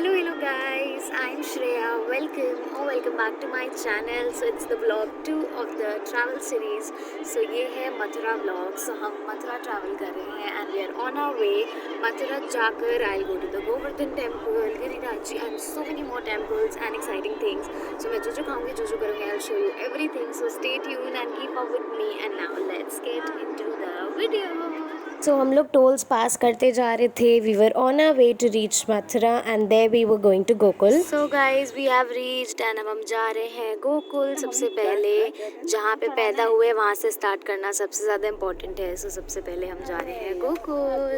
Hello guys, I'm Shreya. Welcome back to my channel. So it's the vlog 2 of the travel series. So ये है Mathura vlog. So हम Mathura travel कर रहे हैं and we are on our way. Mathura जाकर I'll go to the Govardhan temple, Giriraj and so many more temples and exciting things. So मैं जो जो खाऊंगी जो जो करूँगी I'll show you everything. So stay tuned and keep up with me. And now let's get into the video. So हम लोग tolls पास करते जा रहे थे. We were on our way to reach Mathura and there we were going to Gokul. So guys we have reached and अब हम जा रहे हैं गोकुल. सबसे पहले जहाँ पे पैदा हुए वहाँ से स्टार्ट करना सबसे ज़्यादा इम्पोर्टेंट है. So सबसे पहले हम जा रहे हैं Gokul.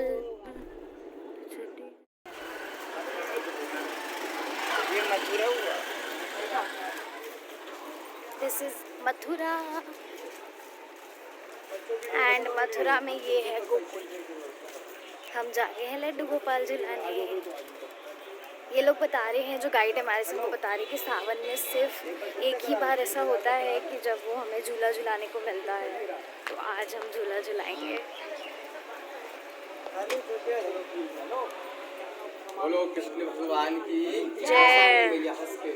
This is Mathura and Mathura में ये है गोकुल. हम जा रहे हैं लड्डू गोपाल झुलाने. ये लोग बता रहे हैं, जो गाइड हमारे से वो बता रहे हैं कि सावन में सिर्फ एक ही बार ऐसा होता है कि जब वो हमें झूला झुलाने को मिलता है. तो आज हम झूला झुलाएंगे. बोलो कृष्ण भगवान की जय.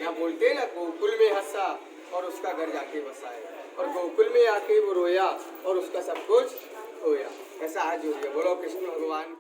यहाँ बोलते हैं ना, गोकुल में हंसा और उसका घर जाके बसाए, और गोकुल में आके वो रोया और उसका सब कुछ खोया. ऐसा आज हो गया. बोलो कृष्ण भगवान.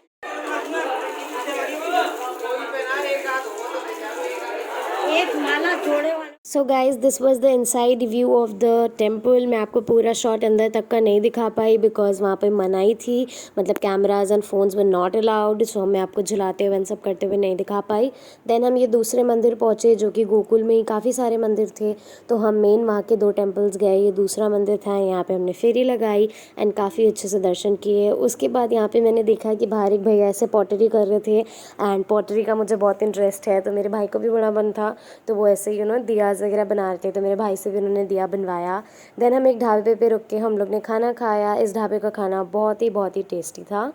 एक माला जोड़े वाला. So guys this was the inside view of the temple. मैं आपको पूरा शॉट अंदर तक का नहीं दिखा पाई बिकॉज वहाँ पे मनाही थी, मतलब cameras and phones were not allowed. So मैं आपको झुलाते हुए सब करते हुए नहीं दिखा पाई. देन हम ये दूसरे मंदिर पहुँचे जो कि गोकुल में ही काफ़ी सारे मंदिर थे. तो हम मेन वहाँ के 2 टेम्पल्स गए. ये दूसरा मंदिर था, यहाँ पे हमने फेरी लगाई एंड काफ़ी अच्छे से दर्शन किए. उसके बाद यहाँ पे मैंने देखा कि बाहर एक भैया ऐसे पॉटरी कर रहे थे एंड पॉटरी का मुझे बहुत इंटरेस्ट है. तो मेरे भाई को भी बड़ा मन था, तो वो ऐसे दिया वगैरह बना रहे थे. तो मेरे भाई से भी उन्होंने दिया बनवाया. देन हम एक ढाबे पे रुक के हम लोग ने खाना खाया. इस ढाबे का खाना बहुत ही टेस्टी था.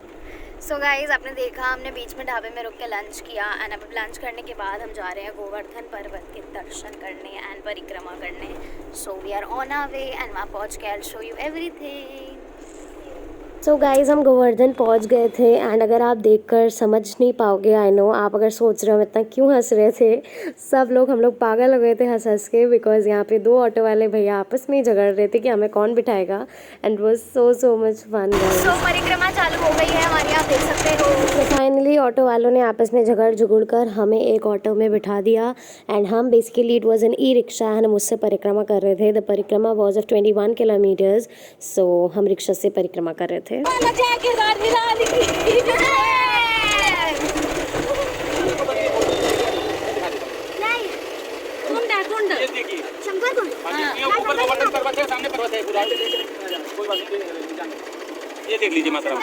सो गाइज़ आपने देखा, हमने बीच में ढाबे में रुक के लंच किया एंड अब लंच करने के बाद हम जा रहे हैं गोवर्धन पर्वत के दर्शन करने एंड परिक्रमा करने. So we are on our way and वहाँ पहुँच के I will show you everything. So guys हम गोवर्धन पहुंच गए थे एंड अगर आप देखकर समझ नहीं पाओगे, आई नो आप अगर सोच रहे हो इतना क्यों हंस रहे थे. सब लोग हम लोग पागल हो गए थे हंस के बिकॉज यहाँ पे 2 ऑटो वाले भैया आपस में ही झगड़ रहे थे कि हमें कौन बिठाएगा and was so much fun. So परिक्रमा चालू हो गई है हमारी, आप देख सकते हो. तो फाइनली ऑटो वालों ने आपस में झगड़ कर हमें एक ऑटो में बिठा दिया एंड हम basically it was an e rickshaw and हम उससे परिक्रमा कर रहे थे. द परिक्रमा वॉज ऑफ 21 किलोमीटर्स. सो हम रिक्शा से परिक्रमा कर रहे थे. ये देख लीजिए मात्रा.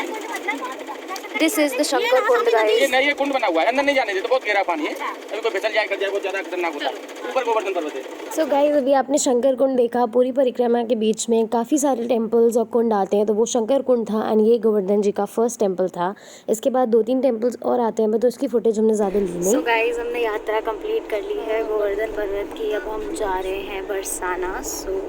This is the Shankar Kund guys. ये नहीं, कुंड बना हुआ है, अंदर नहीं जाने देते, बहुत गहरा पानी है. अभी कोई फिसल जाए कर जाए बहुत ज़्यादा खतरनाक होता है. ऊपर गोवर्धन पर्वत है. सो गाइस अभी आपने शंकर कुंड देखा. पूरी परिक्रमा के बीच में काफ़ी सारे टेम्पल्स और कुंड आते हैं. तो वो शंकर कुंड था एंड ये गोवर्धन जी का फर्स्ट टेम्पल था. इसके बाद 2-3 टेम्पल्स और आते हैं, तो उसकी फुटेज हमने ज़्यादा ली नहीं. सो गाइस हमने यात्रा कंप्लीट कर ली है गोवर्धन पर्वत की. अब हम जा रहे हैं Barsana. So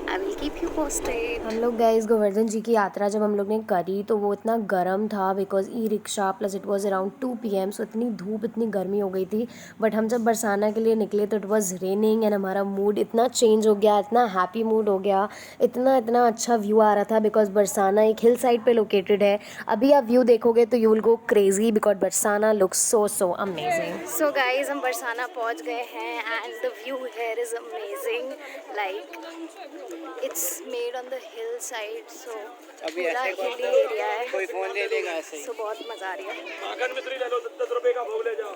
I will keep you posted. हम लोग गाइस गोवर्धन जी की यात्रा जब हम लोग ने करी तो वो इतना गर्म था because e rickshaw plus it was around 2 PM. सो इतनी धूप इतनी गर्मी हो गई थी. बट हम जब बरसाना के लिए निकले तो इट वाज रेनिंग एंड हमारा मूड इतना चेंज हो गया, इतना हैप्पी मूड हो गया. इतना अच्छा व्यू आ रहा था बिकॉज बरसाना एक हिल साइड पे लोकेटेड है. अभी आप व्यू देखोगे तो you will go crazy because Barsana looks so amazing. So guys हम बरसाना पहुँच गए हैं and the view here is amazing. Like It's made on the hillside, so अभी पूरा ऐसे hilly area है. कोई फोन ले लेगा ऐसे ही. So बहुत मज़ा आ रही है. आगन मित्री ले लो, 10 रुपए का भोग ले जाओ.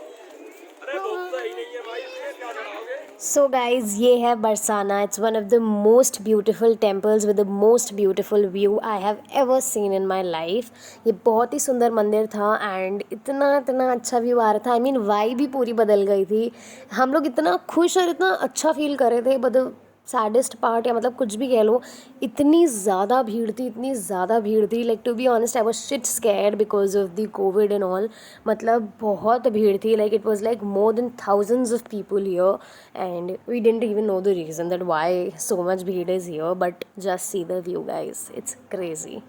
अरे भोग तो ही नहीं है भाई, इसमें क्या चढ़ाओगे. So guys ये है Barsana. It's one of the most beautiful temples with the most beautiful view I have ever seen in my life. ये बहुत ही सुंदर मंदिर था एंड इतना अच्छा व्यू आ रहा था. I mean वाइब भी पूरी बदल गई थी. हम लोग इतना खुश और इतना अच्छा फील कर रहे थे. बट सैडेस्ट पार्ट या मतलब कुछ भी कह लो, इतनी ज़्यादा भीड़ थी. Like to be honest I was shit scared because of the Covid and all. मतलब बहुत भीड़ थी. Like it was like more than thousands of people here and we didn't even know the reason that why so much भीड़ is here. But just see the view guys, it's crazy.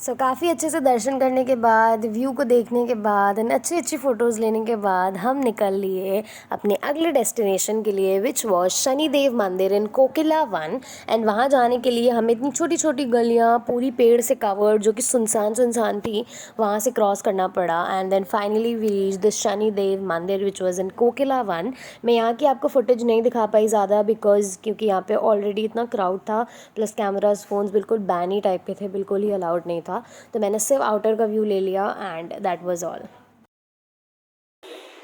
So काफ़ी अच्छे से दर्शन करने के बाद, view को देखने के बाद एंड अच्छी अच्छी फ़ोटोज़ लेने के बाद हम निकल लिए अपने अगले डेस्टिनेशन के लिए, विच वॉज शनिदेव मंदिर इन कोकिला वन। एंड वहाँ जाने के लिए हमें इतनी छोटी छोटी गलियाँ पूरी पेड़ से कवर्ड, जो कि सुनसान सुनसान थी, वहाँ से क्रॉस करना पड़ा। And then finally we reach the Shanidev Mandir which was in Kokila one. मैं यहाँ की आपको फुटेज नहीं दिखा पाई ज़्यादा बिकॉज क्योंकि यहाँ पे ऑलरेडी इतना क्राउड था, प्लस कैमराज फ़ोन्स बिल्कुल बैनी टाइप के थे, बिल्कुल ही अलाउड नहीं था। तो मैंने सिर्फ आउटर का व्यू ले लिया एंड दैट वाज ऑल।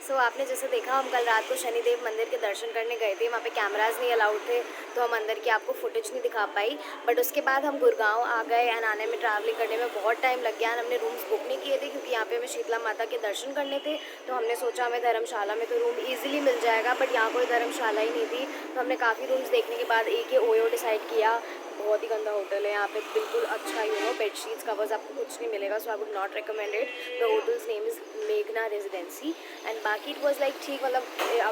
सो आपने जैसे देखा, हम कल रात को शनिदेव मंदिर के दर्शन करने गए थे, वहाँ पे कैमराज नहीं अलाउड थे तो हम अंदर की आपको फुटेज नहीं दिखा पाई। बट उसके बाद हम गुड़गांव आ गए एंड आने में ट्रैवलिंग करने में बहुत टाइम लग गया। हमने रूम्स बुक नहीं किए थे क्योंकि यहाँ पे हमें शीतला माता के दर्शन करने थे, तो हमने सोचा हमें धर्मशाला में तो रूम ईजिली मिल जाएगा, बट यहाँ कोई धर्मशाला ही नहीं थी। तो हमने काफ़ी रूम्स देखने के बाद एक ही ओयो डिसाइड किया। बहुत ही गंदा होटल है यहाँ पे, बिल्कुल अच्छा बेडशीट्स कवर्स आपको कुछ नहीं मिलेगा, so I would not recommend it. The hotel's name is मेघना रेजिडेंसी एंड बाकी इट वॉज लाइक ठीक, मतलब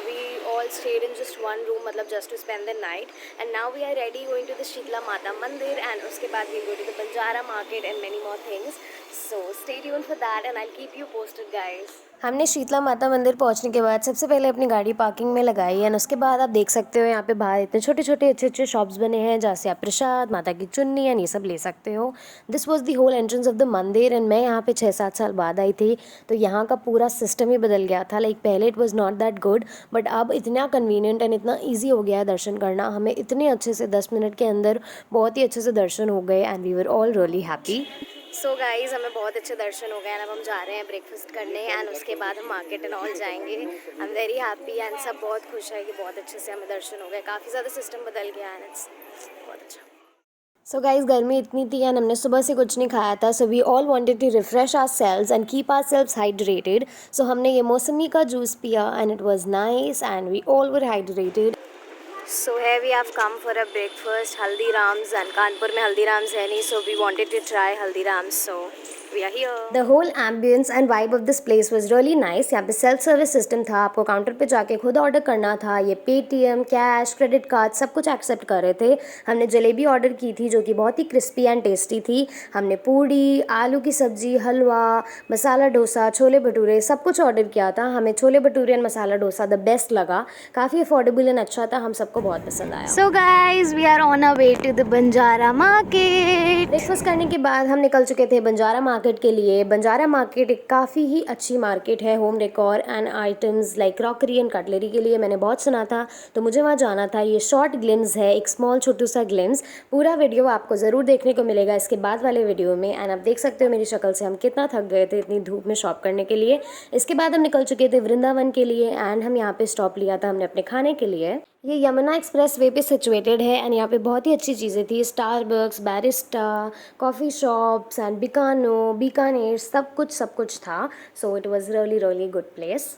we all stayed in just one room, मतलब just to spend the night. And now we are ready going to the Sheetla Mata Mandir and उसके बाद we go to the Banjara market and many more things. So stay tuned for that and I will keep you posted guys. हमने शीतला माता मंदिर पहुंचने के बाद सबसे पहले अपनी गाड़ी पार्किंग में लगाई एंड उसके बाद आप देख सकते हो यहाँ पे बाहर इतने छोटे छोटे अच्छे अच्छे शॉप्स बने हैं जहाँ से आप प्रसाद, माता की चुन्नी एंड ये सब ले सकते हो। This was the whole entrance of the mandir and मैं यहाँ पे 6-7 साल बाद आई थी, तो यहाँ का पूरा सिस्टम ही बदल गया था। लाइक पहले it was not that good, but अब इतना कन्वीनियंट एंड इतना ईजी हो गया है दर्शन करना। हमें इतने अच्छे से 10 मिनट के अंदर बहुत ही अच्छे से दर्शन हो गए and we were all really happy. So guys, हमें बहुत अच्छे दर्शन हो गए एंड अब हम जा रहे हैं ब्रेकफास्ट करने एंड उसके बाद हम मार्केट एंड ऑल जाएंगे। I am very happy and सब बहुत खुश है कि बहुत अच्छे से हमें दर्शन हो गए। काफ़ी ज़्यादा सिस्टम बदल गया एंड इट्स बहुत अच्छा। सो गाइज़, गर्मी इतनी थी एंड हमने सुबह से कुछ नहीं खाया था, so we all wanted to refresh ourselves and keep ourselves hydrated. So हमने ये मौसमी का जूस पिया and it was nice and we all were hydrated. So here we have come for a breakfast, Haldiram's, and Kanpur में Haldiram's है नहीं, so we wanted to try Haldiram's, so we are here. The whole ambience and vibe of this place was really nice. यहाँ पे self service system था, आपको counter पे जाके खुद ऑर्डर करना था। ये पेटीएम, कैश, क्रेडिट कार्ड सब कुछ एक्सेप्ट कर रहे थे। हमने जलेबी ऑर्डर की थी जो कि बहुत ही क्रिस्पी एंड टेस्टी थी। हमने पूड़ी, आलू की सब्जी, हलवा, मसाला डोसा, छोले भटूरे सब कुछ ऑर्डर किया था। हमें chole bhature and masala dosa the best लगा, काफ़ी अफोर्डेबल एंड अच्छा था, हम सबको बहुत पसंद आया। So guys, we are on a way to the Banjara market. Breakfast करने के बाद हम निकल चुके थे बंजारा मार्केट के लिए। बंजारा मार्केट एक काफ़ी ही अच्छी मार्केट है home decor and items like crockery and cutlery के लिए। मैंने बहुत सुना था तो मुझे वहाँ जाना था। ये शॉर्ट ग्लिम्स है, एक स्मॉल छोटू सा ग्लिम्स। पूरा वीडियो आपको ज़रूर देखने को मिलेगा इसके बाद वाले वीडियो में। एंड आप देख सकते हो मेरी शक्ल से हम कितना थक गए थे इतनी धूप में शॉप करने के लिए। इसके बाद हम निकल चुके थे वृंदावन के लिए एंड हम यहाँ पे स्टॉप लिया था हमने अपने खाने के लिए। ये यमुना एक्सप्रेस वे पे सिचुएटेड है एंड यहाँ पे बहुत ही अच्छी चीज़ें थी। Starbucks, Barista, coffee shops and Bikano, Bikaner सब कुछ था। So it was really really good place.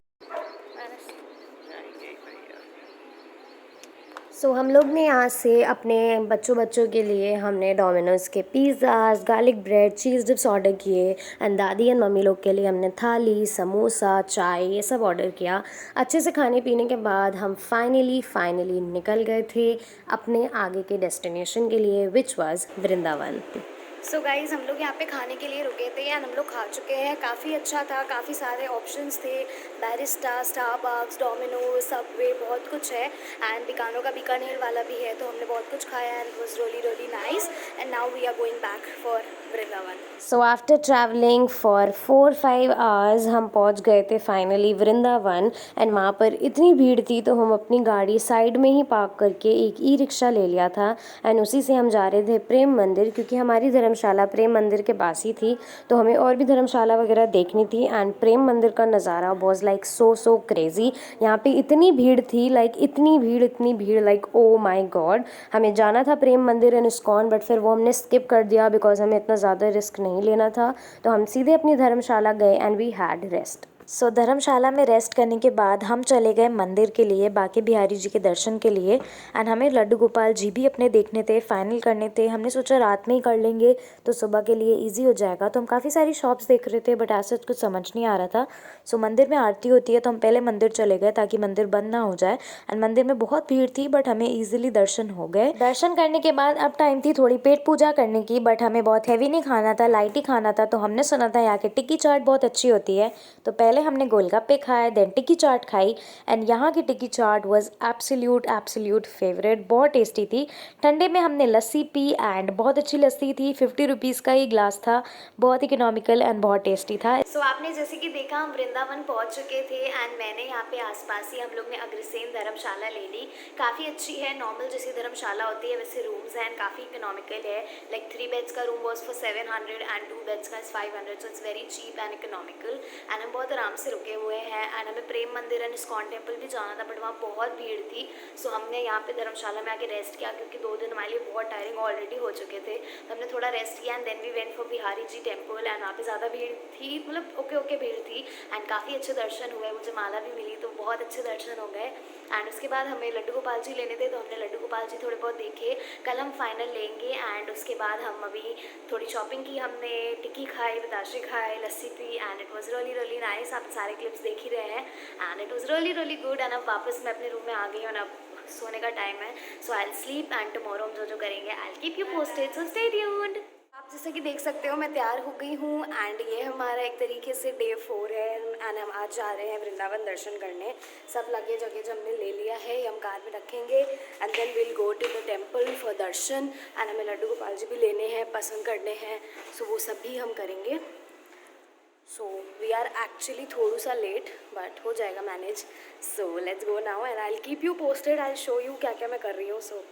So हम लोग ने यहाँ से अपने बच्चों के लिए हमने डोमिनोज़ के पिज़्ज़ाज, गार्लिक ब्रेड, चीज़ डिप्स ऑर्डर किए एंड दादी एंड मम्मी लोग के लिए हमने थाली, समोसा, चाय ये सब ऑर्डर किया। अच्छे से खाने पीने के बाद हम फाइनली निकल गए थे अपने आगे के डेस्टिनेशन के लिए, which was Vrindavan. So guys, हम लोग यहाँ पे खाने के लिए रुके थे एंड हम लोग खा चुके हैं। काफ़ी अच्छा था, काफ़ी सारे ऑप्शंस थे, बैरिस्टा, स्टारबक्स, डोमिनोज, सबवे, बहुत कुछ है एंड बिकानो का बीकानेर वाला भी है। तो हमने बहुत कुछ खाया and it was really nice and now we are going back for Vrindavan. So after travelling for 4-5 hours हम पहुँच गए थे फाइनली वृंदावन एंड वहाँ पर इतनी भीड़ थी तो हम अपनी गाड़ी साइड में ही पार्क करके एक ई रिक्शा ले लिया था एंड उसी से हम जा रहे थे प्रेम मंदिर, क्योंकि हमारी धर्मशाला प्रेम मंदिर के पास ही थी तो हमें और भी धर्मशाला वगैरह देखनी थी। एंड प्रेम मंदिर का नज़ारा वाज लाइक सो क्रेजी। यहाँ पे इतनी भीड़ थी, लाइक इतनी भीड़ लाइक ओ माय गॉड। हमें जाना था प्रेम मंदिर एंड इस्कॉन, बट फिर वो हमने स्किप कर दिया बिकॉज हमें इतना ज़्यादा रिस्क नहीं लेना था। तो हम सीधे अपनी धर्मशाला गए एंड वी हैड रेस्ट। सो धर्मशाला में रेस्ट करने के बाद हम चले गए मंदिर के लिए, बांके बिहारी जी के दर्शन के लिए। एंड हमें लड्डू गोपाल जी भी अपने देखने थे, फाइनल करने थे। हमने सोचा रात में ही कर लेंगे तो सुबह के लिए इजी हो जाएगा। तो हम काफ़ी सारी शॉप्स देख रहे थे बट ऐसा कुछ समझ नहीं आ रहा था। सो मंदिर में आरती होती है तो हम पहले मंदिर चले गए ताकि मंदिर बंद ना हो जाए। एंड मंदिर में बहुत भीड़ थी बट हमें ईजिली दर्शन हो गए। दर्शन करने के बाद अब टाइम थी थोड़ी पेट पूजा करने की, बट हमें बहुत हैवी नहीं खाना था, लाइट ही खाना था। तो हमने सुना था यहाँ की टिक्की चाट बहुत अच्छी होती है, तो पहले हमने गोलगप्पे खाए, देन टिक्की चाट खाई। एंड यहाँ की टिक्की चाट वाज एब्सोल्यूट फेवरेट, बहुत टेस्टी थी। ठंडे में हमने लस्सी पी एंड बहुत अच्छी लस्सी थी, 50 रुपीज़ का ही ग्लास था, बहुत इकोनॉमिकल एंड बहुत टेस्टी था। सो आपने जैसे कि देखा हम वृंदावन पहुंच चुके थे एंड मैंने यहाँ पे आसपास ही हम लोग ने अग्रसेन धर्मशाला ले ली। काफ़ी अच्छी है, नॉर्मल जैसी धर्मशाला होती है वैसे रूम्स हैं, काफ़ी इकोनॉमिकल है। लाइक 3 बेड्स का room was for 700 and 2 beds का 500, so it's very cheap and economical. And हम बहुत आराम से रुके हुए हैं। एंड हमें प्रेम मंदिर एंड इस्कॉन टेम्पल भी जाना था बट वहाँ बहुत भीड़ थी। सो हमने यहाँ पे धर्मशाला में आके रेस्ट किया क्योंकि 2 दिन हमारे लिए बहुत टायरिंग ऑलरेडी हो चुके थे। तो हमने थोड़ा रेस्ट किया and then we went for Bihari ji temple. And वहाँ पे ज़्यादा भीड़ थी, मतलब ओके भीड़ थी एंड काफ़ी अच्छे दर्शन हुए। मुझे माला भी मिली तो बहुत अच्छे दर्शन हो गए। एंड उसके बाद हमें लड्डू गोपाल जी लेने थे तो हमने लड्डू गोपाल जी थोड़े बहुत देखे। कल हम फाइनल लेंगे। एंड उसके बाद हम अभी थोड़ी शॉपिंग की, हमने टिक्की खाई, बताशे खाए, लस्सी पी and it was really nice. आप सारे क्लिप्स देख ही रहे हैं and it was really good. And अब वापस मैं अपने रूम में आ गई हूँ और अब सोने का टाइम है। So I will sleep and tomorrow हम जो करेंगे I will keep you posted, so stay tuned. आप जैसे कि देख सकते हो मैं तैयार हो गई हूँ एंड ये हमारा एक तरीके से डे 4 है एंड हम आज जा रहे हैं वृंदावन दर्शन करने। सब लगेज हमने ले लिया है, ये हम कार में रखेंगे and then will go to the temple for darshan. And हमें लड्डू गोपाल जी भी लेने हैं, पसंद करने हैं, सो वो सब भी हम करेंगे। सो वी आर एक्चुअली थोड़ा सा लेट बट हो जाएगा manage. So let's go now and I will keep you posted, I will show you क्या क्या मैं कर रही हूँ। सो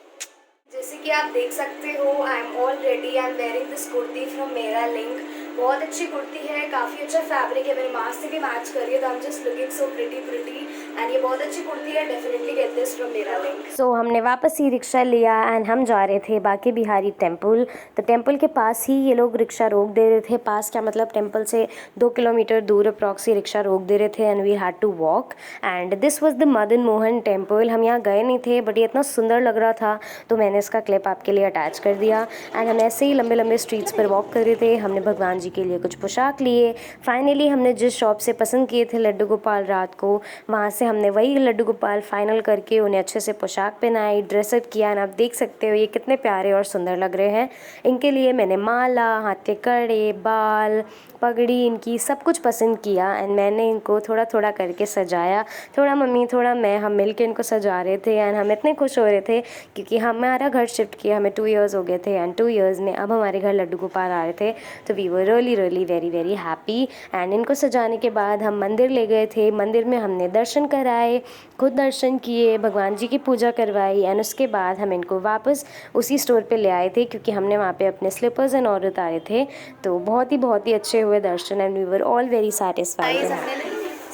जैसे कि आप देख सकते हो I am all ready, I am wearing this kurti from मेरा लिंक। बहुत अच्छी कुर्ती है, काफ़ी अच्छा फैब्रिक है, मेरे मास्क से भी मैच कर रही है तो I am just looking so pretty and ये बहुत अच्छी कुर्ती है। डेफिनेटली गेट दिस फ्रॉम मेरा लिंक। सो हमने वापस ही रिक्शा लिया एंड हम जा रहे थे बांके बिहारी टेम्पल। तो टेम्पल के पास ही ये लोग रिक्शा रोक दे रहे थे, पास क्या मतलब टेम्पल से 2 किलोमीटर दूर अप्रॉक्स रिक्शा रोक दे रहे थे and we had to walk. And this was the Madan Mohan temple. हम यहाँ गए नहीं थे बट ये इतना सुंदर लग रहा था तो मैंने इसका क्लिप आपके लिए अटैच कर दिया। एंड हम ऐसे ही लंबे स्ट्रीट्स पर वॉक कर रहे थे। हमने भगवान जी के लिए कुछ पोशाक लिए। फाइनली हमने जिस शॉप से पसंद किए थे लड्डू गोपाल रात को, वहाँ से हमने वही लड्डू गोपाल फाइनल करके उन्हें अच्छे से पोशाक पहनाई, ड्रेसअप किया। एंड आप देख सकते हो ये कितने प्यारे और सुंदर लग रहे हैं। इनके लिए मैंने माला, हाथ के कड़े, बाल, पगड़ी, इनकी सब कुछ पसंद किया एंड मैंने इनको थोड़ा करके सजाया। थोड़ा मम्मी थोड़ा मैं, हम मिल के इनको सजा रहे थे एंड हम इतने खुश हो रहे थे क्योंकि हमारा घर शिफ्ट किया हमें 2 इयर्स हो गए थे एंड 2 इयर्स में अब हमारे घर लड्डू गोपाल आ रहे थे तो we were really very happy. And इनको सजाने के बाद हम मंदिर ले गए थे। मंदिर में हमने दर्शन कराए, खुद दर्शन किए, भगवान जी की पूजा करवाई एंड उसके बाद हम इनको वापस उसी स्टोर पे ले आए थे क्योंकि हमने वहाँ पे अपने स्लीपर्स एंड और उतारे थे। तो बहुत ही अच्छे हुए दर्शन and we were all very satisfied.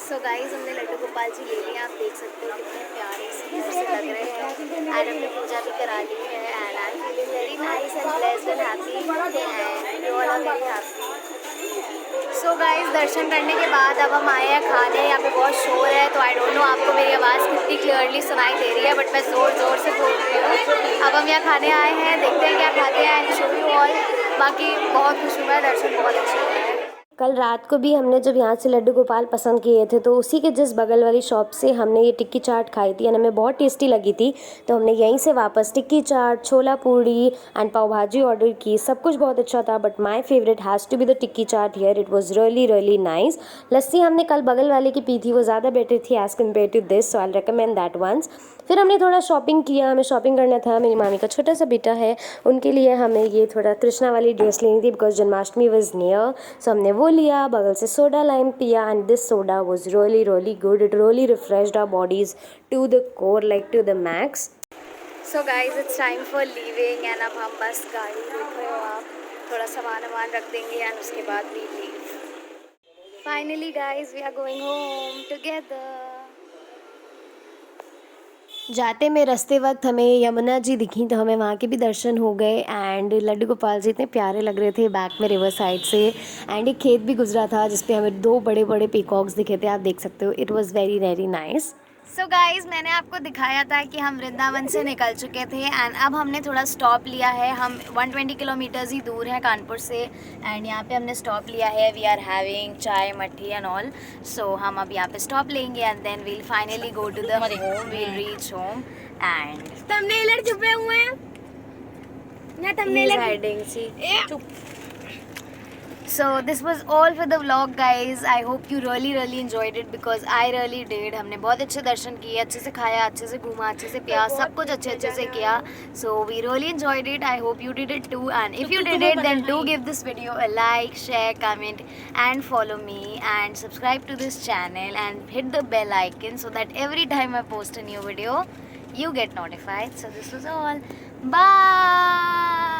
So guys हमने लड्डू गोपाल जी ले लिए, आप देख सकते हो कितने प्यारे सुंदर से लग रहे हैं एंड हमने पूजा भी करा ली है and I am feeling very nice and blessed and happy and you all are very happy. So guys दर्शन करने के बाद अब हम आए हैं खाने। यहाँ पे बहुत शोर है तो आई डोंट नो आपको मेरी आवाज़ कितनी क्लियरली सुनाई दे रही है बट मैं ज़ोर से बोल रही हूँ। अब हम यहाँ खाने आए हैं, देखते हैं क्या खाते हैं एंड शो यू ऑल। बाकी बहुत खुश हुआ है, दर्शन बहुत अच्छे हुए हैं। कल रात को भी हमने जब यहाँ से लड्डू गोपाल पसंद किए थे तो उसी के जिस बगल वाली शॉप से हमने ये टिक्की चाट खाई थी एंड हमें बहुत टेस्टी लगी थी तो हमने यहीं से वापस टिक्की चाट, छोला पूड़ी एंड पाव भाजी ऑर्डर की। सब कुछ बहुत अच्छा था but my favourite has to be the tikki chaat here, it was really nice. Lassi हमने कल बगल वाले की पी थी, वो ज़्यादा बेटर थी as compare to this, so I recommend that once. फिर हमने थोड़ा शॉपिंग किया, हमें शॉपिंग करना था, मेरी मामी का छोटा सा बेटा है उनके लिए हमें ये थोड़ा कृष्णा वाली ड्रेस लेनी थी because Janmashtami was near, so हमने वो लिया। बगल से सोडा लाइम पिया and this soda was really good, it really refreshed our bodies to the core, like to the max. So guys it's time for leaving and अब हम बस गाड़ी देख रहे हो आप, थोड़ा सामान रख देंगे एंड उसके बाद we leave. Finally guys we are going home together. जाते में रास्ते वक्त हमें यमुना जी दिखी तो हमें वहाँ के भी दर्शन हो गए एंड लड्डू गोपाल जी इतने प्यारे लग रहे थे बैक में रिवर साइड से। एंड एक खेत भी गुजरा था जिसपे हमें 2 बड़े बड़े पीकॉक्स दिखे थे, आप देख सकते हो। It was very very nice. So guys, मैंने आपको दिखाया था कि हम वृंदावन से निकल चुके थे एंड अब हमने थोड़ा स्टॉप लिया है। हम 120 किलोमीटर्स ही दूर है कानपुर से एंड यहाँ पे हमने स्टॉप लिया है। वी आर हैविंग चाय मट्ठी एंड ऑल। सो हम अब यहाँ पे स्टॉप लेंगे and then we'll finally go to the home, we'll reach home and थंबनेलर छुपे हुए हैं ना, थंबनेलर चुप। So this was all for the vlog guys. I hope you really enjoyed it because I really did. हमने बहुत अच्छे दर्शन किए, अच्छे से खाया, अच्छे से घूमा, अच्छे से पिया, सब कुछ अच्छे से किया. So we really enjoyed it. I hope you did it too. And if you did it, then do give this video a like, share, comment and follow me and subscribe to this channel and hit the bell icon so that every time I post a new video, you get notified. So this was all. Bye.